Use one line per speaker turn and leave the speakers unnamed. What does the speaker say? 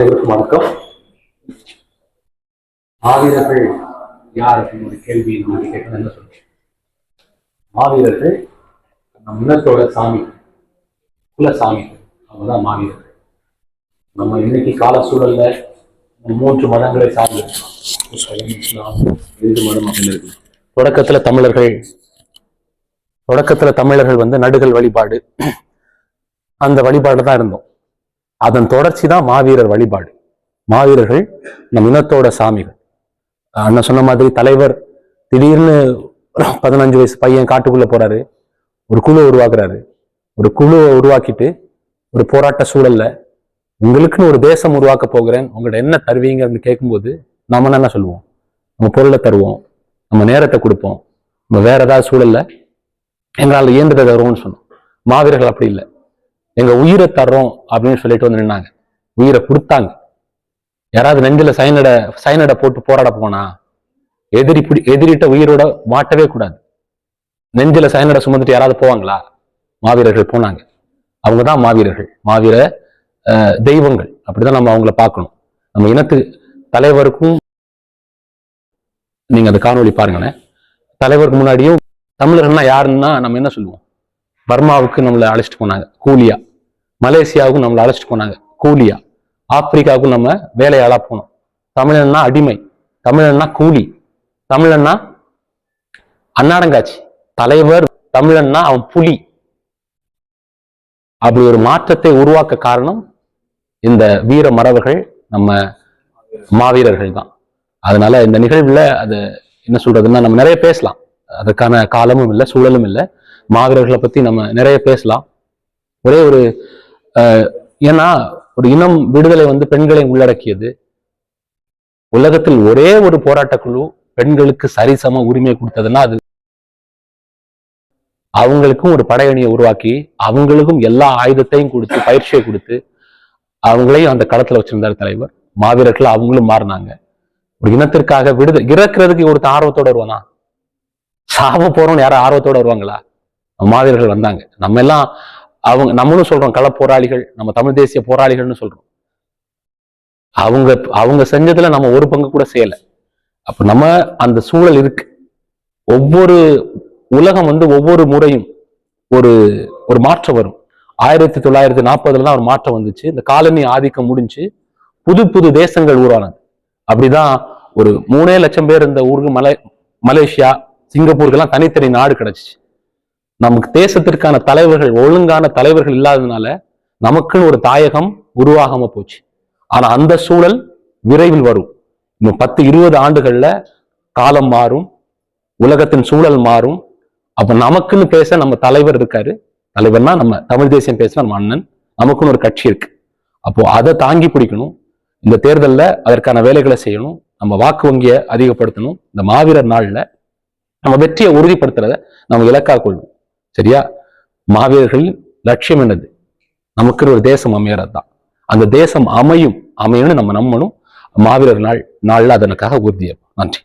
வணக்கம். மாவீரர்கள் யார் அப்படின்னு ஒரு கேள்வி நம்ம கேட்கணும். என்ன சொல்றேன், மாவீரர்கள் நம் இனத்தோட சாமி, குலசாமி, அவங்கதான் மாவீரர்கள். நம்ம இன்னைக்கு கால சூழல்ல மூன்று மதங்களை சார்ந்திருக்கலாம். இஸ்லாம், இந்து மதம் அப்படின்னு இருக்கு. தொடக்கத்துல தமிழர்கள் நடுகள் வழிபாடு, அந்த வழிபாடு தான் இருந்தோம். அதன் தொடர்ச்சி தான் மாவீரர் வழிபாடு. மாவீரர்கள் நம் இனத்தோட சாமிகள். அண்ணன் சொன்ன மாதிரி தலைவர் திடீர்னு 15 வயசு பையன் காட்டுக்குள்ள போறாரு, ஒரு குழு உருவாக்குறாரு. ஒரு குழுவை உருவாக்கிட்டு ஒரு போராட்ட சூழல்ல உங்களுக்குன்னு ஒரு தேசம் உருவாக்க போகிறேன், உங்கள்ட்ட என்ன தருவீங்க அப்படின்னு கேட்கும்போது நம்ம என்ன சொல்லுவோம்? நம்ம பொருளை தருவோம், நம்ம நேரத்தை கொடுப்போம், நம்ம வேற ஏதாவது சூழல்ல எங்களால் இயந்திரத்தை தருவோம்னு சொன்னோம். மாவீரர்கள் அப்படி இல்லை, எங்க உயிரை தர்றோம் அப்படின்னு சொல்லிட்டு நின்னாங்க. உயிரை கொடுத்தாங்க. யாராவது நெஞ்சில சைனடை போட்டு போராட போனா எதிரிட்ட உயிரோட மாட்டவே கூடாது. நெஞ்சில சைனடை சுமந்துட்டு யாராவது போவாங்களா? மாவீரர்கள் போனாங்க. அவங்கதான் மாவீரர்கள், மாவீர தெய்வங்கள். அப்படிதான் நம்ம அவங்கள பார்க்கணும். நம்ம இனத்து தலைவருக்கும் நீங்க அந்த காணொலி பாருங்களேன். தலைவருக்கு முன்னாடியும் தமிழர்கள்னா யாருன்னா நம்ம என்ன சொல்லுவோம்? பர்மாவுக்கு நம்மளை அழைச்சிட்டு போனாங்க கூலியா, மலேசியாவுக்கும் நம்மளை அழைச்சிட்டு போனாங்க கூலியா, ஆப்பிரிக்காவுக்கும் நம்ம வேலையாளா போனோம். தமிழன்னா அடிமை, தமிழன்னா கூலி, தமிழன்னா அன்னாடங்காட்சி. தலைவர் தமிழன்னா அவன் புலி. அப்படி ஒரு மாற்றத்தை உருவாக்க காரணம் இந்த வீர மறவர்கள், நம்ம மாவீரர்கள் தான். அதனால இந்த நிகழ்வுல அது என்ன சொல்றதுன்னா, நம்ம நிறைய பேசலாம். அதுக்கான காலமும் இல்லை, சூழலும் இல்லை. மாவீரர்களை பத்தி நம்ம நிறைய பேசலாம். ஒரே ஒரு ஏன்னா ஒரு இனம் விடுதலை பெண்களை உள்ளடக்கியது. உலகத்தில் ஒரே ஒரு போராட்ட குழு பெண்களுக்கு சரிசம உரிமை கொடுத்ததுன்னா அது அவங்களுக்கும் ஒரு படையணியை உருவாக்கி அவங்களுக்கும் எல்லா ஆயுதத்தையும் கொடுத்து பயிற்சியை கொடுத்து அவங்களையும் அந்த களத்துல வச்சிருந்தார் தலைவர். மாவீரர்கள் அவங்களும் மாறினாங்க. ஒரு இனத்திற்காக இறக்குறதுக்கு ஒருத்தர் ஆர்வத்தோட வருவானா? சாவ போறோம்னு யாரும் ஆர்வத்தோட வருவாங்களா? மாவீரர்கள் வந்தாங்க. நம்ம எல்லாம் நம்மளும் சொல்றோம் கள போராளிகள், நம்ம தமிழ் தேசிய போராளிகள்னு சொல்றோம். அவங்க செஞ்சதுல நம்ம ஒரு பங்கு கூட செய்யல. அப்ப நம்ம அந்த சூழல் இருக்கு. ஒவ்வொரு உலகம் ஒவ்வொரு முறையும் ஒரு மாற்றம் வரும். 1940 தான் ஒரு மாற்றம் வந்துச்சு. இந்த காலனி ஆதிக்கம் முடிஞ்சு புது புது தேசங்கள் உருவானது. அப்படிதான் ஒரு 3 லட்சம் பேர் இந்த ஊருக்கு மலேசியா, சிங்கப்பூருக்கெல்லாம் தனித்தனி நாடு கிடைச்சிச்சு. நமக்கு தேசத்திற்கான தலைவர்கள், ஒழுங்கான தலைவர்கள் இல்லாததுனால நமக்குன்னு ஒரு தாயகம் உருவாகாம போச்சு. ஆனா அந்த சூழல் விரைவில் வரும். இன்னும் 10-20 ஆண்டுகள்ல காலம் மாறும், உலகத்தின் சூழல் மாறும். அப்ப நமக்குன்னு பேச நம்ம தலைவர் இருக்காரு. தலைவர்னா நம்ம தமிழ் தேசியம் பேச நம்ம அண்ணன், நமக்குன்னு ஒரு கட்சி இருக்கு. அப்போ அதை தாங்கி பிடிக்கணும். இந்த தேர்தல்ல அதற்கான வேலைகளை செய்யணும். நம்ம வாக்கு வங்கியை அதிகப்படுத்தணும். இந்த மாவீரர் நாள்ல நம்ம வெற்றியை உறுதிப்படுத்துறத நம்ம இலக்கா கொள்வோம். சரியா? மாவீரர்களின் லட்சியம் என்னது? நமக்கு ஒரு தேசம் அமையறது தான். அந்த தேசம் அமையும்னு நம்ம நம்பணும். மாவீரர் நாள்ல அதற்காக உறுதியா. நன்றி.